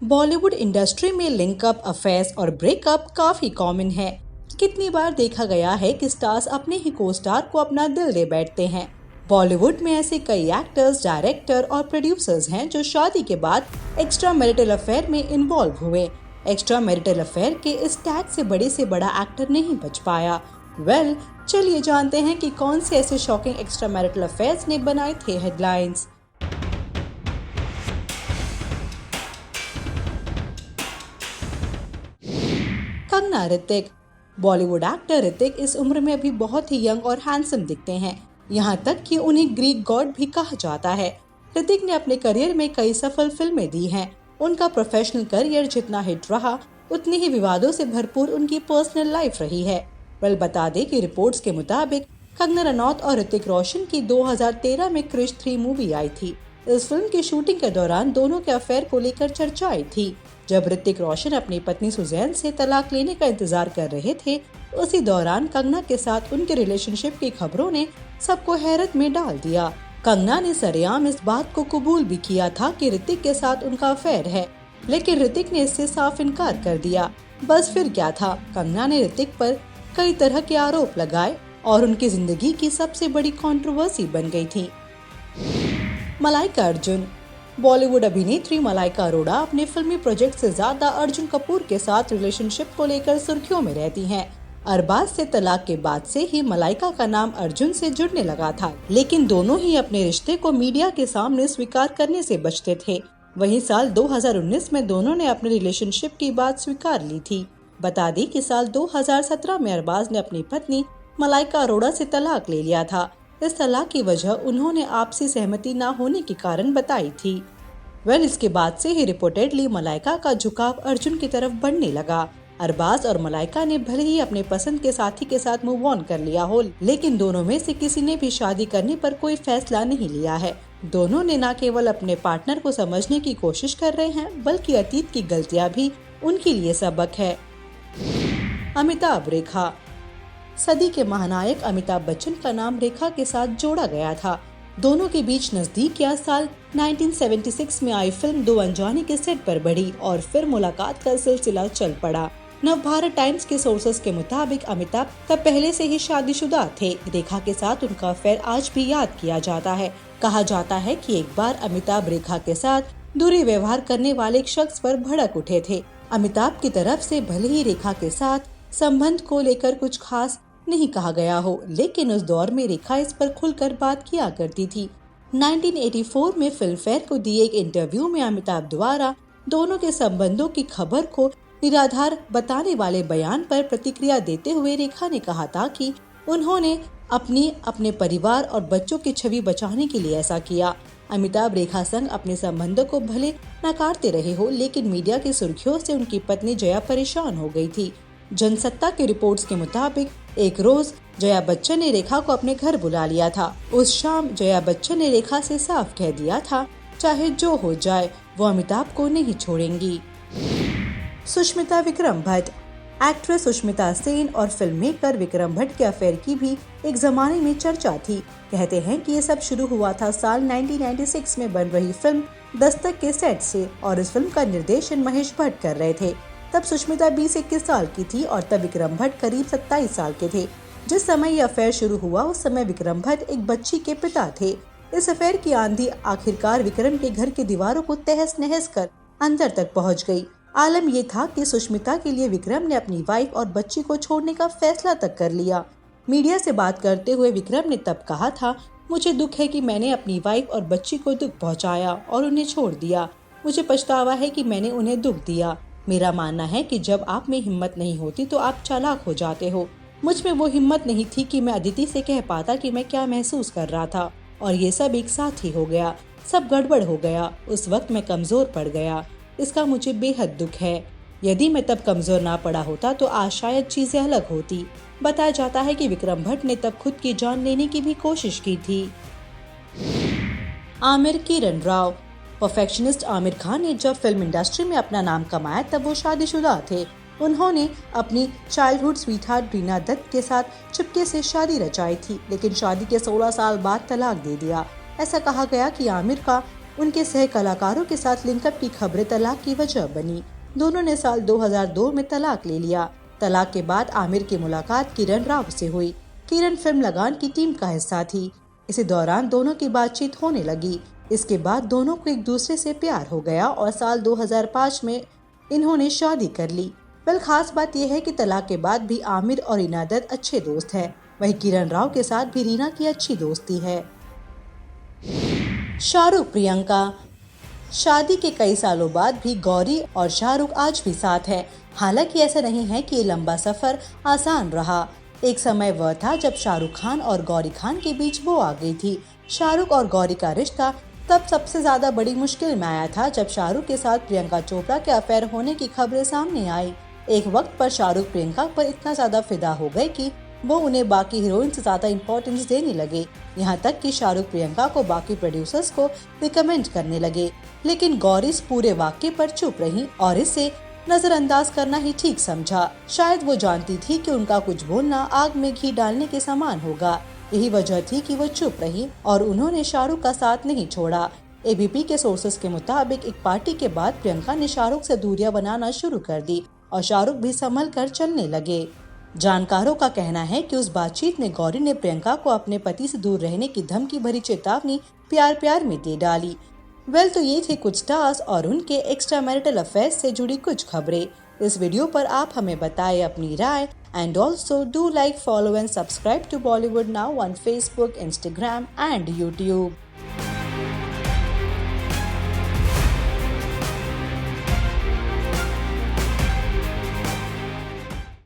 Bollywood industry में linkup, affairs और breakup काफी कॉमन है। कितनी बार देखा गया है कि स्टार्स अपने ही को स्टार को अपना दिल दे बैठते हैं। बॉलीवुड में ऐसे कई एक्टर्स, डायरेक्टर और प्रोड्यूसर्स हैं जो शादी के बाद एक्स्ट्रा मैरिटल अफेयर में इन्वॉल्व हुए। एक्स्ट्रा मैरिटल अफेयर के इस टैग से बड़ा एक्टर नहीं बच पाया। चलिए जानते हैं कि कौन से ऐसे शॉकिंग एक्स्ट्रा मैरिटल अफेयर्स ने बनाए थे हेडलाइंस। कंगना ऋतिक। बॉलीवुड एक्टर ऋतिक इस उम्र में अभी बहुत ही यंग और हैंडसम दिखते हैं। यहाँ तक कि उन्हें ग्रीक गॉड भी कहा जाता है। ऋतिक ने अपने करियर में कई सफल फिल्में दी हैं। उनका प्रोफेशनल करियर जितना हिट रहा, उतनी ही विवादों से भरपूर उनकी पर्सनल लाइफ रही है। बता दें कि रिपोर्ट्स के मुताबिक कंगना रनौत और ऋतिक रोशन की 2013 में क्रिश 3 मूवी आई थी। इस फिल्म की शूटिंग के दौरान दोनों के अफेयर को लेकर चर्चा आई थी। जब ऋतिक रोशन अपनी पत्नी सुजैन से तलाक लेने का इंतजार कर रहे थे, उसी दौरान कंगना के साथ उनके रिलेशनशिप की खबरों ने सबको हैरत में डाल दिया। कंगना ने सरेआम इस बात को कबूल भी किया था कि ऋतिक के साथ उनका अफेयर है, लेकिन ऋतिक ने इससे साफ इनकार कर दिया। बस फिर क्या था, कंगना ने ऋतिक पर कई तरह के आरोप लगाए और उनकी जिंदगी की सबसे बड़ी कंट्रोवर्सी बन गई थी। मलाइका अर्जुन। बॉलीवुड अभिनेत्री मलाइका अरोड़ा अपने फिल्मी प्रोजेक्ट से ज्यादा अर्जुन कपूर के साथ रिलेशनशिप को लेकर सुर्खियों में रहती हैं। अरबाज से तलाक के बाद से ही मलाइका का नाम अर्जुन से जुड़ने लगा था, लेकिन दोनों ही अपने रिश्ते को मीडिया के सामने स्वीकार करने से बचते थे। वहीं साल 2019 में दोनों ने अपने रिलेशनशिप की बात स्वीकार ली थी। बता दें कि साल 2017 में अरबाज ने अपनी पत्नी मलाइका अरोड़ा से तलाक ले लिया था। इस तलाक की वजह उन्होंने आपसी सहमति न होने के कारण बताई थी। इसके बाद से ही रिपोर्टेडली मलाइका का झुकाव अर्जुन की तरफ बढ़ने लगा। अरबाज और मलाइका ने भले ही अपने पसंद के साथी के साथ मूव ऑन कर लिया हो, लेकिन दोनों में से किसी ने भी शादी करने पर कोई फैसला नहीं लिया है। दोनों ने न केवल अपने पार्टनर को समझने की कोशिश कर रहे हैं, बल्कि अतीत की गलतियां भी उनके लिए सबक है। अमिताभ रेखा। सदी के महानायक अमिताभ बच्चन का नाम रेखा के साथ जोड़ा गया था। दोनों के बीच नजदीकियां साल 1976 में आई फिल्म दो अनजाने के सेट पर बढ़ी और फिर मुलाकात का सिलसिला चल पड़ा। नवभारत टाइम्स के सोर्सेस के मुताबिक अमिताभ तब पहले से ही शादीशुदा थे। रेखा के साथ उनका अफेयर आज भी याद किया जाता है। कहा जाता है कि एक बार अमिताभ रेखा के साथ दूरी व्यवहार करने वाले एक शख्स पर भड़क उठे थे। अमिताभ की तरफ से भले ही रेखा के साथ संबंध को लेकर कुछ खास नहीं कहा गया हो, लेकिन उस दौर में रेखा इस पर खुलकर बात किया करती थी। 1984 में फिल्म फेयर को दिए एक इंटरव्यू में अमिताभ द्वारा दोनों के संबंधों की खबर को निराधार बताने वाले बयान पर प्रतिक्रिया देते हुए रेखा ने कहा था कि उन्होंने अपने परिवार और बच्चों की छवि बचाने के लिए ऐसा किया। अमिताभ रेखा संग अपने संबंधों को भले नकारते रहे हो, लेकिन मीडिया की सुर्खियों से उनकी पत्नी जया परेशान हो गई थी। जनसत्ता की रिपोर्ट्स के मुताबिक एक रोज जया बच्चन ने रेखा को अपने घर बुला लिया था। उस शाम जया बच्चन ने रेखा से साफ कह दिया था, चाहे जो हो जाए वो अमिताभ को नहीं छोड़ेंगी। सुष्मिता विक्रम भट्ट। एक्ट्रेस सुष्मिता सेन और फिल्म मेकर विक्रम भट्ट के अफेयर की भी एक जमाने में चर्चा थी। कहते हैं कि ये सब शुरू हुआ था साल 1996 में बन रही फिल्म दस्तक के सेट से, और इस फिल्म का निर्देशन महेश भट्ट कर रहे थे। तब सुष्मिता 20-21 साल की थी और तब विक्रम भट्ट करीब 27 साल के थे। जिस समय ये अफेयर शुरू हुआ, उस समय विक्रम भट्ट एक बच्ची के पिता थे। इस अफेयर की आंधी आखिरकार विक्रम के घर की दीवारों को तहस नहस कर अंदर तक पहुंच गई। आलम ये था कि सुष्मिता के लिए विक्रम ने अपनी वाइफ और बच्ची को छोड़ने का फैसला तक कर लिया। मीडिया से बात करते हुए विक्रम ने तब कहा था, मुझे दुख है कि मैंने अपनी वाइफ और बच्ची को दुख पहुँचाया और उन्हें छोड़ दिया। मुझे पछतावा है कि मैंने उन्हें दुख दिया। मेरा मानना है कि जब आप में हिम्मत नहीं होती तो आप चालाक हो जाते हो। मुझ में वो हिम्मत नहीं थी कि मैं अदिति से कह पाता कि मैं क्या महसूस कर रहा था, और ये सब एक साथ ही हो गया। सब गड़बड़ हो गया। उस वक्त मैं कमजोर पड़ गया। इसका मुझे बेहद दुख है। यदि मैं तब कमजोर ना पड़ा होता तो आज शायद चीजें अलग होती। बताया जाता है कि विक्रम भट्ट ने तब खुद की जान लेने की भी कोशिश की थी। आमिर किरण राव। परफेक्शनिस्ट आमिर खान ने जब फिल्म इंडस्ट्री में अपना नाम कमाया तब वो शादीशुदा थे। उन्होंने अपनी चाइल्डहुड स्वीटहार्ट रीना दत्त के साथ चुपके से शादी रचाई थी, लेकिन शादी के 16 साल बाद तलाक दे दिया। ऐसा कहा गया कि आमिर का उनके सह कलाकारों के साथ लिंकअप की खबरें तलाक की वजह बनी। दोनों ने साल 2002 में तलाक ले लिया। तलाक के बाद आमिर की मुलाकात किरण राव से हुई। किरण फिल्म लगान की टीम का हिस्सा थी। इसी दौरान दोनों की बातचीत होने लगी। इसके बाद दोनों को एक दूसरे से प्यार हो गया और साल 2005 में इन्होंने शादी कर ली। वेल, खास बात यह है कि तलाक के बाद भी आमिर और रीना दत्त अच्छे दोस्त हैं। वहीं किरण राव के साथ भी रीना की अच्छी दोस्ती है। शाहरुख प्रियंका। शादी के कई सालों बाद भी गौरी और शाहरुख आज भी साथ हैं। हालांकि ऐसा नहीं है कि ये लंबा सफर आसान रहा। एक समय वह था जब शाहरुख खान और गौरी खान के बीच वो आ गई थी। शाहरुख और गौरी का रिश्ता तब सबसे ज्यादा बड़ी मुश्किल में आया था जब शाहरुख के साथ प्रियंका चोपड़ा के अफेयर होने की खबरें सामने आई। एक वक्त पर शाहरुख प्रियंका पर इतना ज्यादा फिदा हो गए कि वो उन्हें बाकी हीरोइन से ज्यादा इम्पोर्टेंस देने लगे। यहाँ तक कि शाहरुख प्रियंका को बाकी प्रोड्यूसर्स को रिकमेंड करने लगे। लेकिन गौरी इस पूरे वाक्य पर चुप रही और इसे नजरअंदाज करना ही ठीक समझा। शायद वो जानती थी कि उनका कुछ बोलना आग में घी डालने के समान होगा। यही वजह थी कि वो चुप रही और उन्होंने शाहरुख का साथ नहीं छोड़ा। एबीपी के सोर्सेस के मुताबिक एक पार्टी के बाद प्रियंका ने शाहरुख से दूरियां बनाना शुरू कर दी और शाहरुख भी संभल कर चलने लगे। जानकारों का कहना है कि उस बातचीत में गौरी ने प्रियंका को अपने पति से दूर रहने की धमकी भरी चेतावनी प्यार प्यार में दे डाली। वेल, तो ये थे कुछ स्टार्स और उनके एक्स्ट्रा मैरिटल अफेयर्स से जुड़ी कुछ खबरें। इस वीडियो पर आप हमें बताएं अपनी राय and also do like, follow and subscribe to Bollywood now on Facebook, Instagram and YouTube.